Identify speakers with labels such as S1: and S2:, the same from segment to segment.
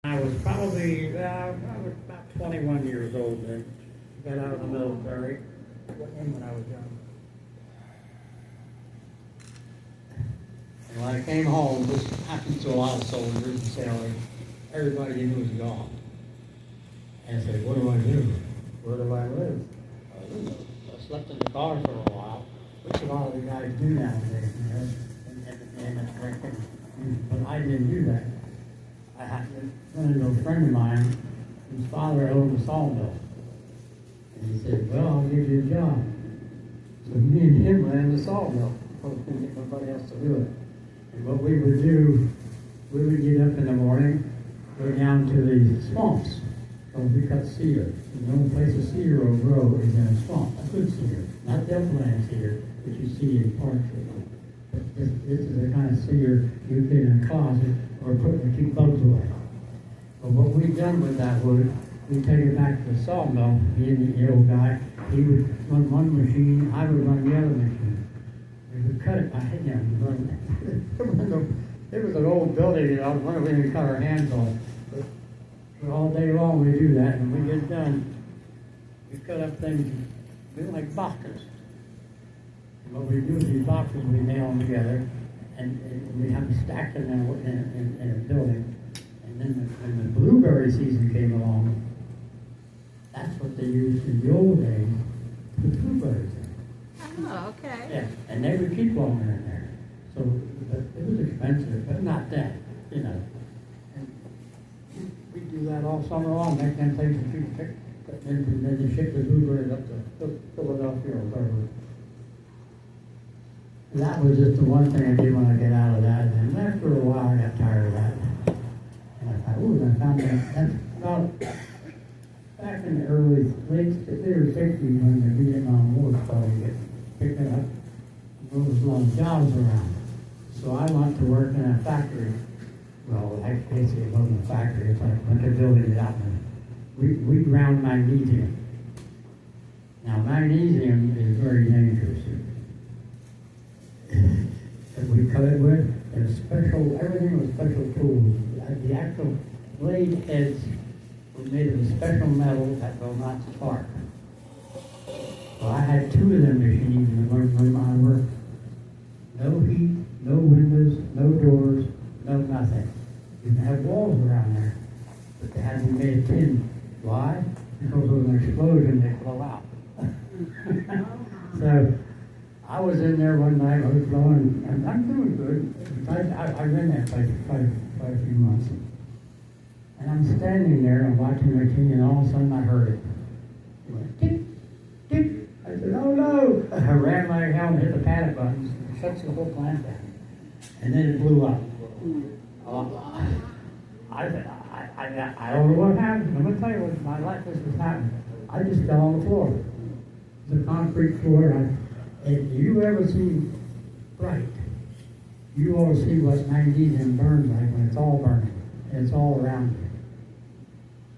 S1: I was probably, I was about 21 years old then. Got out of the military. Went in when I was young. And when I came home, this happened to a lot of soldiers and sailors. Everybody you knew was gone. And I said, what do I do? Where do I live? I slept in the car for a while, which a lot of the guys do nowadays, you know, and drinking. But I didn't do that. I had to run into a friend of mine whose father owned a sawmill. And he said, well, I'll give you a job. So me and him ran the sawmill. Because we couldn't get nobody else to do it. And what we would do, we would get up in the morning, go down to the swamps. So we cut cedar. And the only place a cedar will grow is in a swamp, a good cedar. Not the upland cedar that you see in parks. But this is the kind of cedar you get in a closet or put to keep bugs away. But what we've done with that wood, we take it back to the sawmill. He and the old guy, he would run one machine, I would run the other machine. We would cut it by hand, it was an old building, you know, one of we didn't cut our hands on. But all day long we do that, and when we get done, we cut up things, we like boxes. And what we do is these boxes, we nail them together, and we have them stacked in a building. And then when the blueberry season came along, that's what they used in the old days to put blueberries in.
S2: Oh, okay.
S1: Yeah, and they would keep longer in there. So but it was expensive, but not that, you know. And we do that all summer long, make them things that you pick, and then they ship the blueberries up to Philadelphia or wherever. And that was just the one thing I did when I get out of that. And after a while, I got tired of that. And I thought, ooh, I found that's about back in the late 60s when the Vietnam War started to get picked up. There was a lot of jobs around. So I went to work in a factory. Well, basically it wasn't a factory. It's like when they're building it out. We ground magnesium. Now, magnesium is very dangerous. That we cut it with, and everything was special tools. The actual blade heads were made of a special metal that will not spark. So I had two of them machines when I worked. No heat, no windows, no doors, no nothing. You can have walls around there, but they had to be made of tin. Why? Because with an explosion, they blow out. So I was in there one night, I was blowing, and I'm doing good. I ran that place for quite a few months. And I'm standing there and watching my TV, and all of a sudden I heard it. It went tick, tick. I said, oh no! I ran my helmet, hit the panic button, shuts the whole plant down. And then it blew up. I don't know what happened. I'm going to tell you what my life this was happening. I just fell on the floor. It's a concrete floor. If you ever see bright, you ought to see what magnesium burns like when it's all burning and it's all around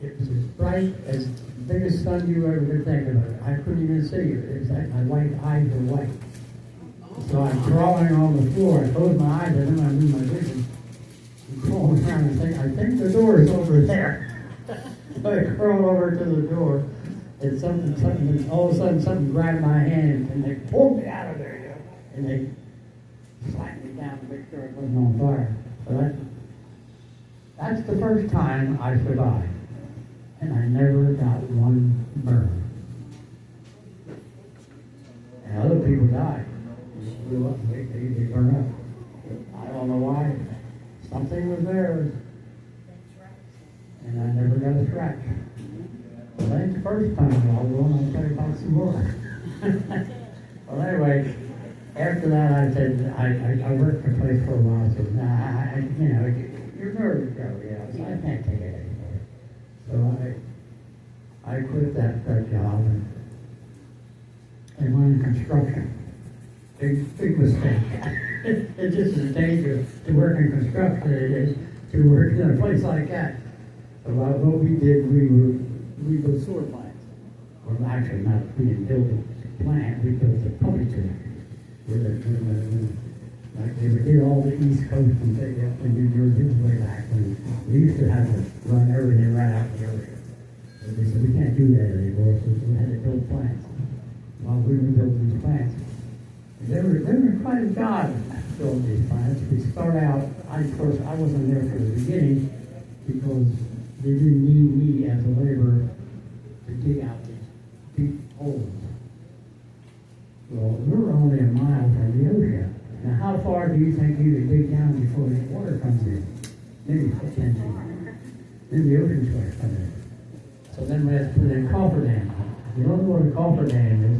S1: you. It was as bright as the biggest sun you ever could think of. I couldn't even see it. It was like my white eyes were white. So I'm crawling on the floor. I close my eyes, I don't know I lose my vision. I'm crawling around and I think the door is over there. So I crawl over to the door. And something, all of a sudden, something grabbed my hand and they pulled me out of there, you know, and they slapped me down to make sure it wasn't on fire. So that's the first time I survived. And I never got one burn. And other people died. They blew up, they burned up. I don't know why. Something was there. And I never got a scratch. Well, that's the first time I'll tell you about some more. Well, anyway, after that, I said, I worked for a place for a while. I said, nah, you know, you're nervous, Joe. Yeah, so I can't take it anymore. So I quit that job and went in construction. Big mistake. It's just as dangerous to work in construction as it is to work in a place like that. So what we did, we built sewer plants. Well, actually, we didn't build a plant, we built a pumping station. When Like they did all the East Coast and take up and New Jersey way back. And we used to have to run everything right out the ocean. But they said we can't do that anymore, so we had to build plants. While we were building these plants, they were quite a job building these plants. We start out, of course, I wasn't there for the beginning because they didn't need me as a laborer to dig out these deep holes. Well, we're only a mile from the ocean. Now, how far do you think you could dig down before the water comes in? Maybe 10 feet. Then the ocean starts coming in. So then we have to put in cofferdams. If you don't know what a cofferdam is,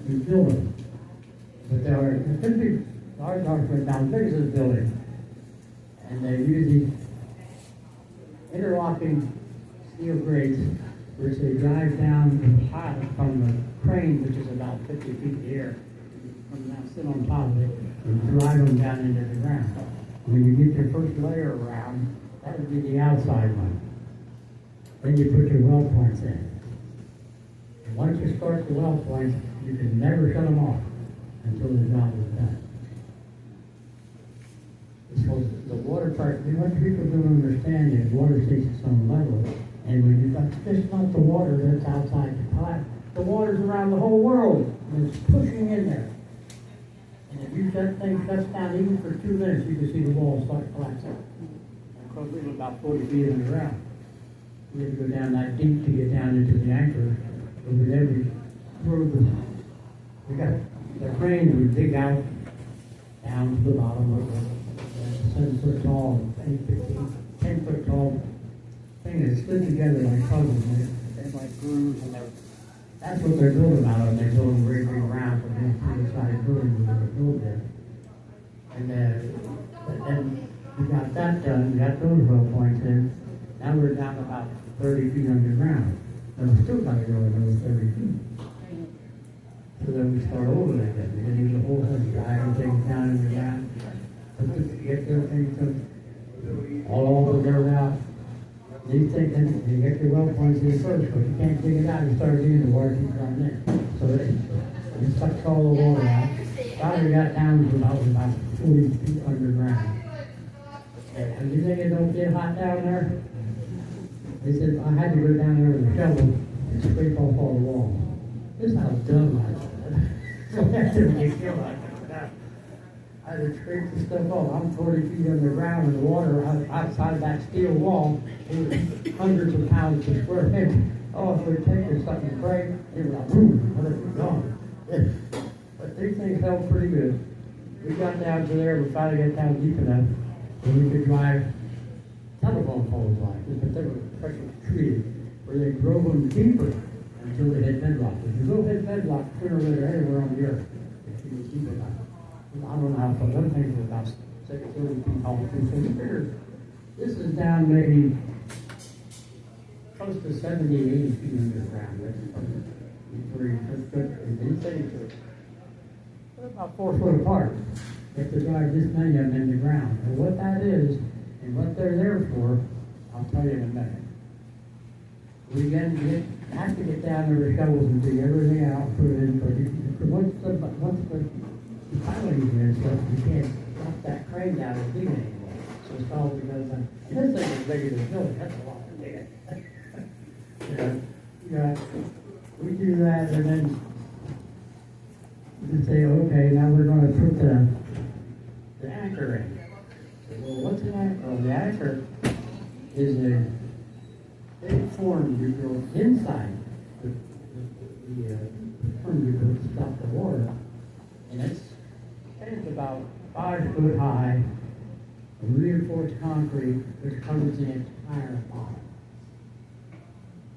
S1: you build them. But there are big, large went down big as this building. And they use these interlocking steel grates, which they drive down the pilot from the crane, which is about 50 feet in the air. Come down, sit on top of it, and drive them down into the ground. When you get your first layer around, that would be the outside one. Then you put your well points in. And once you start the well points, you can never shut them off until the job is done. Because the water part, what people don't understand is water stays at some level. And when you've got just not the water that's outside the pipe, the water's around the whole world, and it's pushing in there. And if you shut things shuts down even for 2 minutes, you can see the walls start collapsing. Of course, we were about 40 feet underground. We had to go down that deep to get down into the anchor. But with every we got the cranes we dig out down to the bottom of the 7-foot tall, 10-foot tall thing that's stood together like puzzles. They're like grooves, and that's what they're building out of. They're building very big round for the inside building that they build there. And then we got that done. We got those well points in. Now we're down about 30 feet underground. And we're still got to go another 30 feet. So then we start over again. We use the whole thing, drive things down in the ground. Get their things all over there out. These things, you get your well points in first, but you can't dig it out. You start digging, the water keeps running in. So it sucks all the water out. Finally got down to about 40 feet underground. And you think it don't get hot down there? They said I had to go down there with a shovel and scrape off all the walls. This is how dumb I was. So after we get killed, I had to scrape the stuff off. I'm 40 feet underground in the water outside that steel wall. It was hundreds of pounds per square inch. Oh, if we take or something to break, it was like, boom, let it be gone. But these things held pretty good. We got down to there, we finally got down deep enough where we could drive telephone poles like this, but they were pressure treated, where they drove them deeper until they hit bedrock. If you go hit bedrock, sooner or later, anywhere on the earth, if you was deep enough. I don't know how far, them things were about 30 feet tall, so you figure this is down maybe close to 70, 80 feet underground. Before you put these things are about 4 foot apart. You have to drive this many of them in the ground. And what that is, and what they're there for, I'll tell you in a minute. We have to get down there with shovels and dig everything out, put it in, but once the piloting is stuff, you can't drop that crane down and dig it anymore. So it's all because this thing is bigger than the building. That's a lot to dig. Yeah, we do that, and then we say, okay, now we're going to put the anchor in. Well, what's an anchor? Well, the anchor is a big form you build inside the form you build to stop the water, and it's about 5 foot high, reinforced concrete which covers the entire bottom.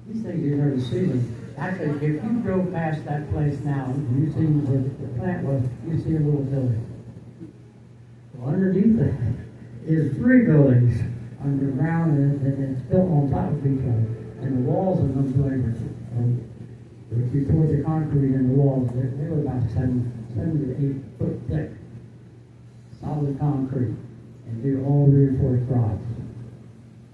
S1: These things you've never seen. Actually, if you drove past that place now, and you see where the plant was, you see a little building. Well, underneath it is 3 buildings underground, and it's built on top of each other. And the walls of them buildings, if you poured the concrete in the walls, they were about 7 to 8 foot thick, solid concrete, and they're all reinforced rods.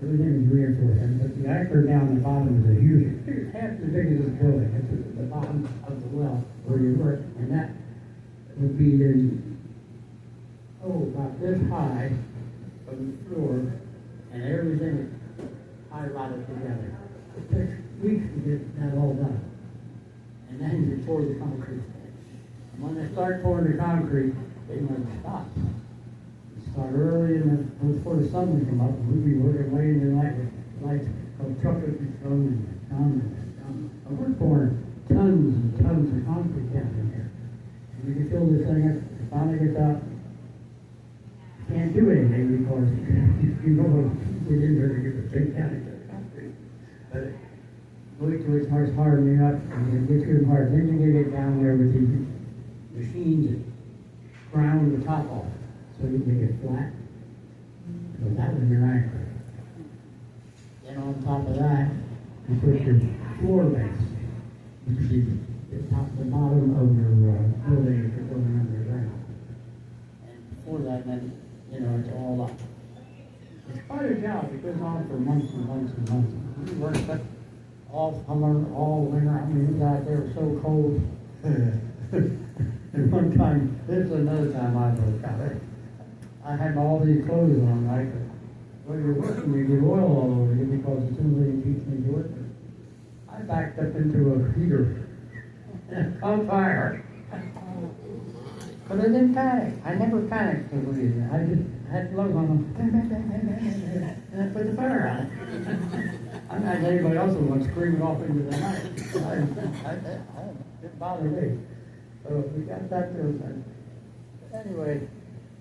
S1: Everything is reinforced. And the anchor down the bottom is a huge, half as big as this building. It's at the bottom of the well where you work, and that would be in, about this high from the floor, and everything is highlighted together. It takes weeks to get that all done. And then you pour the concrete. And when they start pouring the concrete, they never stop. They start early before the sun would come up, and we'd be working late in the night with lights of truckers and tons and tons and tons. And we're pouring tons and tons of concrete down in here. And you can fill this thing up, it finally gets out. You can't do anything because you know what get in there to get the thing down into the concrete. But wait till it starts hardening up, and it gets good hard. Then you get it down there with these machines that ground the top off, so you make it flat. So that was your anchor. Then on top of that, you put your floor base, which is the top, the bottom of your building if you're going underground. And before that, then it's all up. It's quite a job. It goes on for months and months and months. We work but all summer, all winter. I mean, it was out there so cold. And one time, this is another time I broke out. I had all these clothes on, right? When you're working, you get oil all over you because as soon as they teach me to work, I backed up into a heater and caught fire. But I didn't panic. I never panicked for reason. I just had gloves on them. And I put the fire out. I'm not anybody else who wants screaming off into the night. It didn't bother me. So we got that to done. But anyway,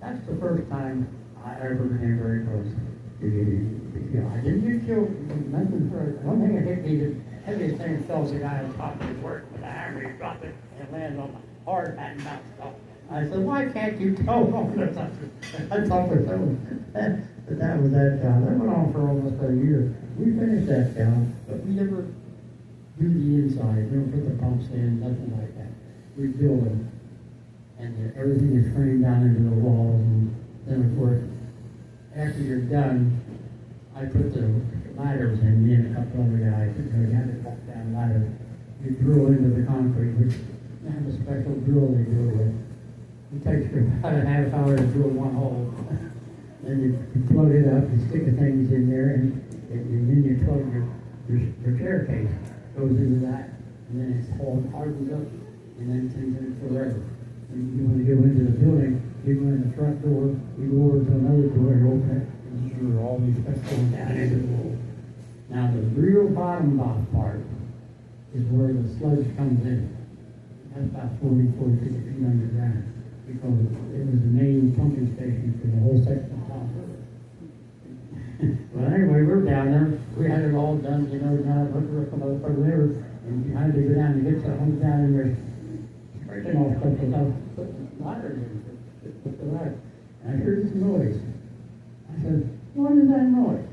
S1: that's the first time I ever came very close to getting. I didn't get killed. Nothing for one thing that hit me, the heaviest thing fell was the guy on top of his work with a hammer. He dropped it and it landed on my hard hat and bounced off. I said, why can't you tell on this? I thought for someone. But that was that job. That went on for almost a year. We finished that job, but we never do the inside. We don't put the pumps in, nothing like that. We build them. And everything is framed down into the walls. And then, of course, after you're done, I put the ladders in, me and a couple other guys. You have to walk down ladders. You drill into the concrete, which they have a special drill they drill with. It takes you about a half hour to drill one hole. Then you plug it up, you stick the things in there, and then you plug your chair case. Goes into that, and then it's all hardens up, and then it's in there forever. And you want to go into the building, you go in the front door, you go over to another door, and open it, and you hear all these stuff going down into the wall. Now the real bottom part is where the sludge comes in. That's about 40 feet underground. Because it was the main pumping station for the whole section of Tom River. Well, anyway, we're down there. We had it all done, down at the river, and you had to go down and get something down in there, scraping off stuff without putting ladders in. Put the ladder. And I heard this noise. I said, what is that noise?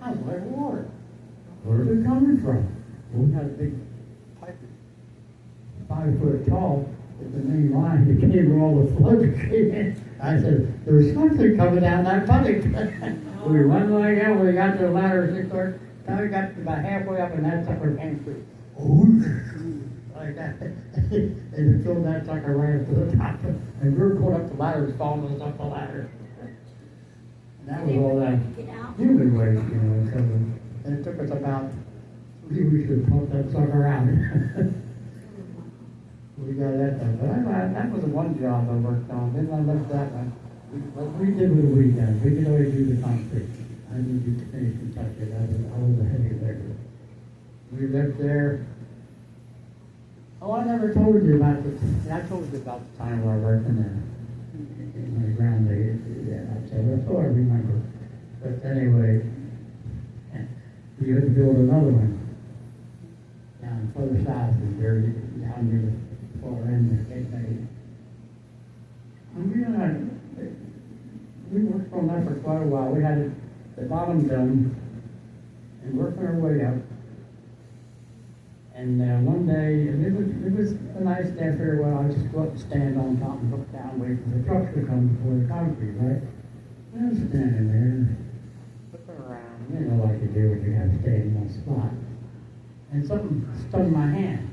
S1: Sounds like water. Where's it coming from? Well, we had a big pipe, 5 foot tall. With the main line that came where all the floods came in. I said, there's something coming down that pipe. We run like hell, we got to the ladder, now we got about halfway up, and that sucker came through. Like that. And it filled that sucker right up to the top. And we were pulling up the ladder, falling us up the ladder. And that was all that human waste, So and it took us about 3 weeks to pump that sucker out. We got that done. But that was the one job I worked on. Then I left that one. We did what we done. We could always do the concrete. I didn't do the finish and touch it. I was a heavy labor. We left there. Oh, I never told you about this. I told you about the time where I worked in the ground there. That's all I remember. But anyway, we had to build another one. Down further south is there, down near the far end of Cape May. And we worked on that for quite a while. We had the bottom done and working our way up. And one day, and it was a nice day after a while, I just go up and stand on top and look down, wait for the trucks to come before the concrete, right? And I'm standing there, looking around, like you do when you have to stay in one spot. And something stung my hand.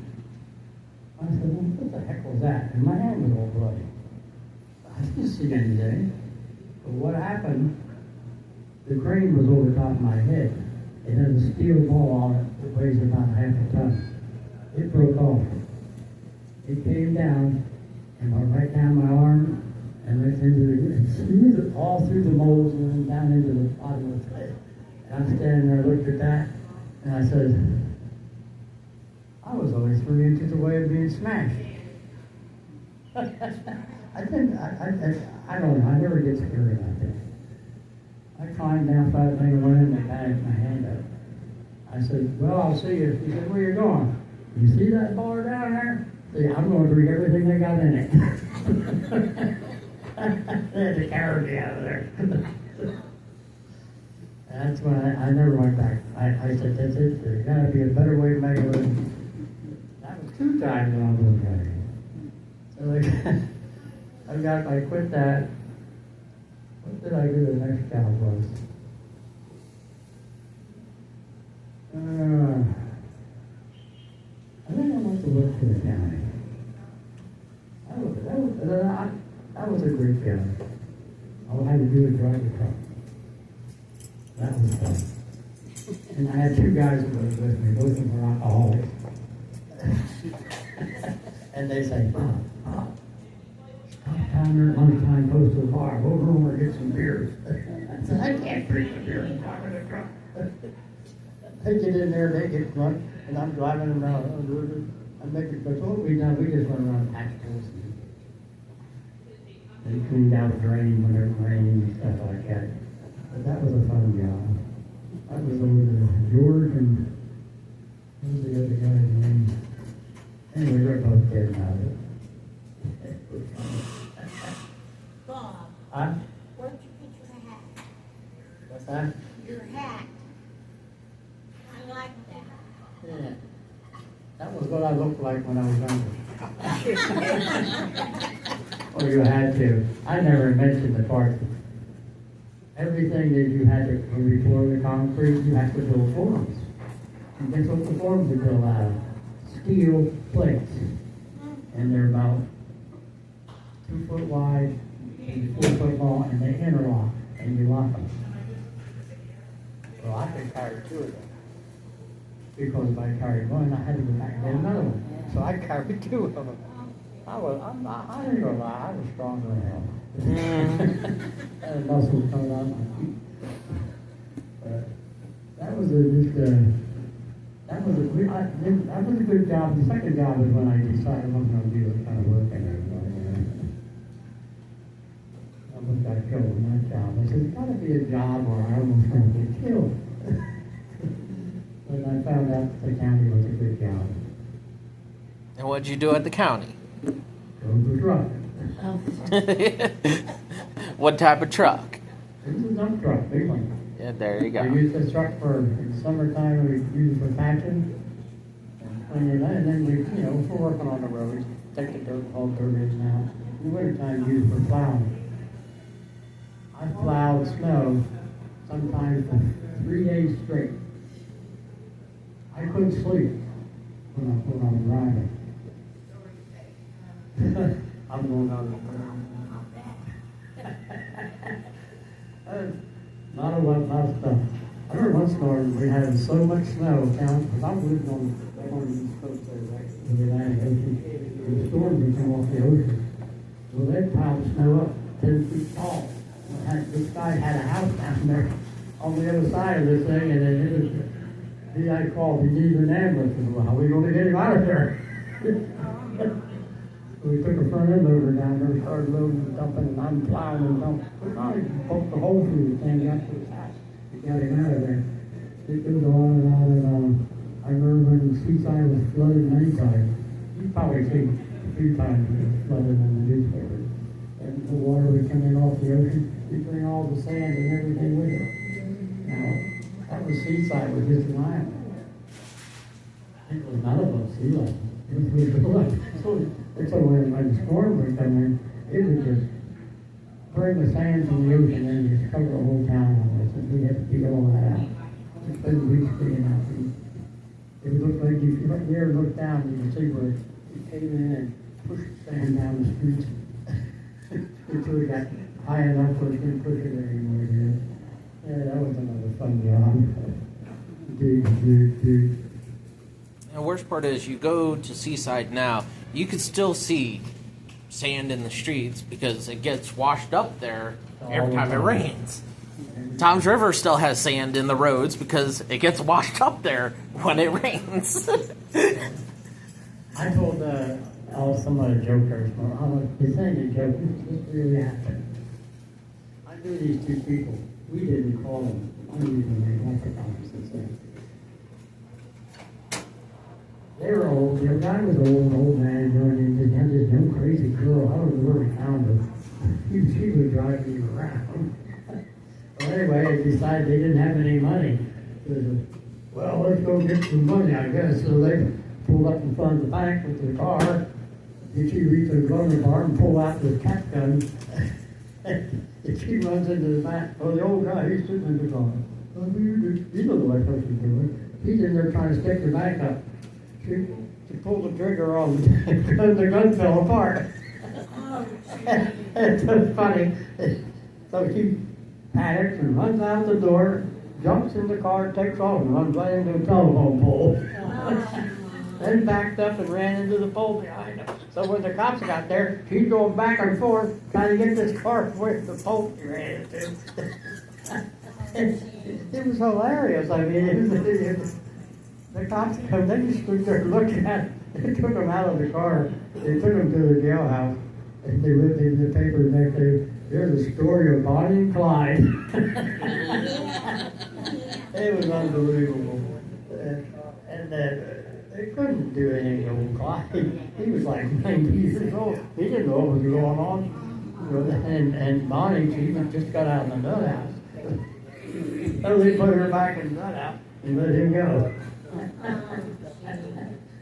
S1: I said, well, what the heck was that? And my hand was all bloody. I didn't see anything. But what happened, the crane was over top of my head. It had a steel ball on it that weighs about half a ton. It broke off. It came down and went right down my arm and went through all through the moles and then down into the bottom of the head. And I'm standing there, looked at that, and I said, I was only 3 inches away of being smashed. I don't know, I never get scared like that. I climbed down 5 thing and went in and bagged my hand up. I said, well, I'll see you. He said, where you going? You see that bar down there? See, I'm going to drink everything they got in it. They had to carry me out of there. That's when I never went back. I said, that's it. There's got to be a better way to make a living. That was 2 times when I was in So I quit that. What did I do the next job was? I think I went to work for the county. That was a great job. All I had to do was drive the truck. That was fun. And I had 2 guys that lived with me, both of them were alcoholics. And they say, Bob, stop down there at lunchtime, goes to the bar, go home and get some beers. I said, I can't drink the beer in the car with a truck. They get in there, they get drunk, and I'm driving them around. I make it, but what we done, we just went around tacticals. And cleaned out the drain when it rained and stuff like that. But that was a fun job. That was over George and what was the other guy's name? Anyway, they're both dead now.
S2: Bob,
S1: Huh?
S2: where'd you get your hat?
S1: What's that?
S2: Your hat. I like that.
S1: Yeah. That was what I looked like when I was younger. Well, you had to. I never mentioned the part. Everything that you had to, when you pour the concrete, you have to build forms. And guess what the forms are built out of? Steel plates. And they're about 2 foot wide and 4 foot long, and they interlock, and you lock them. Well, I could carry 2 of them. Because if I carried one, I had to go back and get another one. So I carried 2 of them. I ain't gonna lie, I was stronger than hell. I had muscles coming out of my feet. But that was that was a good job. The second job was when I decided I wasn't gonna do this kind of work anymore. I almost got killed in that job. I said, it's gotta be a job or I almost gonna get killed. But I found out the county was a good job.
S3: And what'd you do at the county?
S1: Drove the truck.
S3: What type of truck?
S1: It was a dump truck, big one.
S3: Yeah, there you go.
S1: We used this truck in the summertime, we use it for patching. And then we, if we're working on the road, take the dirt, all dirt is now. In the wintertime, we use it for plowing. I plowed snow sometimes for 3 days straight. I couldn't sleep when I was driving. I'm going out of the Not a lot of stuff. I remember one storm, we had so much snow down, because I was living on the East Coast there, right, in the Atlantic Ocean. And the storms would come off the ocean. Well, they piled snow up 10 feet tall. This guy had a house down there on the other side of this thing, and then I called, he needed an ambulance. And well, how are we going to get him out of there? We took a front end loader down there, started loading and dumping, and I'm plowing and dumping. We finally poked the hole through the thing, got to his house. We got him out of there. It goes on and on and on. I remember when Seaside was flooded many times. You've probably seen a few times when it was flooded in the newspaper. And the water would come in off the ocean. You'd bring all the sand and everything with it. Now, that was Seaside, was just an island. It was not above sea level. It was below. So when the storm would come in, it would just bring the sand from the ocean and just cover the whole town on this, and we had to dig all that out. It's been weeks digging out. It would look like if you look there and look down, you can see where it came in and pushed sand down the streets. Until we got high enough for us to push it anymore here. Yeah, that was another fun job. Dig.
S3: And the worst part is, you go to Seaside now, you can still see sand in the streets because it gets washed up there every time it rains. Tom's River still has sand in the roads because it gets washed up there when it rains.
S1: I told somebody joked there. This ain't a joke. This really happened. I knew these two people. We didn't call them. I knew them. I forgot them. They were old. The guy was an old man, and he had this young crazy girl. I don't know where he found her. She would drive me around. Well, anyway, they decided they didn't have any money. They said, well, let's go get some money, I guess. So they pulled up in front of the bank with their car. And she reached the gun bar and pulled out the cat gun. And she runs into the bank. Oh, the old guy, he's sitting in the car. Oh, you know what I'm supposed to do. He's in there trying to stick the bank up. She pulled the trigger on the gun fell apart. It's so funny. So she panics and runs out the door, jumps in the car, takes off, and runs right into a telephone pole. Then backed up and ran into the pole behind him. So when the cops got there, she's going back and forth trying to get this car away from the pole she ran into. It was hilarious. I mean, the cops come, they just stood there looking at it. They took him out of the car. They took him to the jailhouse. And they read in the paper the next day, there's a story of Bonnie and Clyde. It was unbelievable. And they couldn't do anything to old Clyde. He was like 90 years old. He didn't know what was going on. And Bonnie, she just got out of the nut house. So they put her back in the nut house and let him go.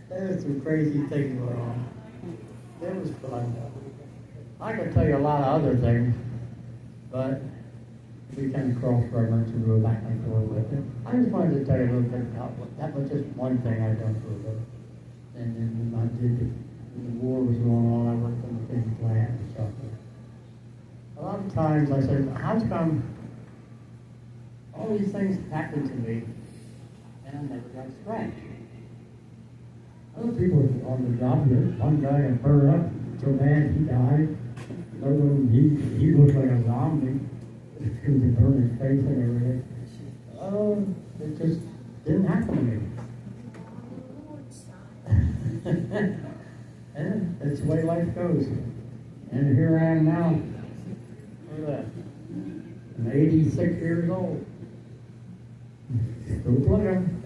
S1: There was some crazy things going on. It was fun. I could tell you a lot of other things, but we kind of cross-reference and go back and forth with it. I just wanted to tell you a little bit about that was just one thing I done for a living. And then when the war was going on, I worked in the big plant and stuff. A lot of times I said, how come all these things happened to me and I never got scratched? Other people on the job, one guy got burned up so bad he died. Another one, he looked like a zombie. Because they burned his face and everything. Oh, it just didn't happen to me. And that's the way life goes. And here I am now. Look at that. I'm 86 years old. Still playing.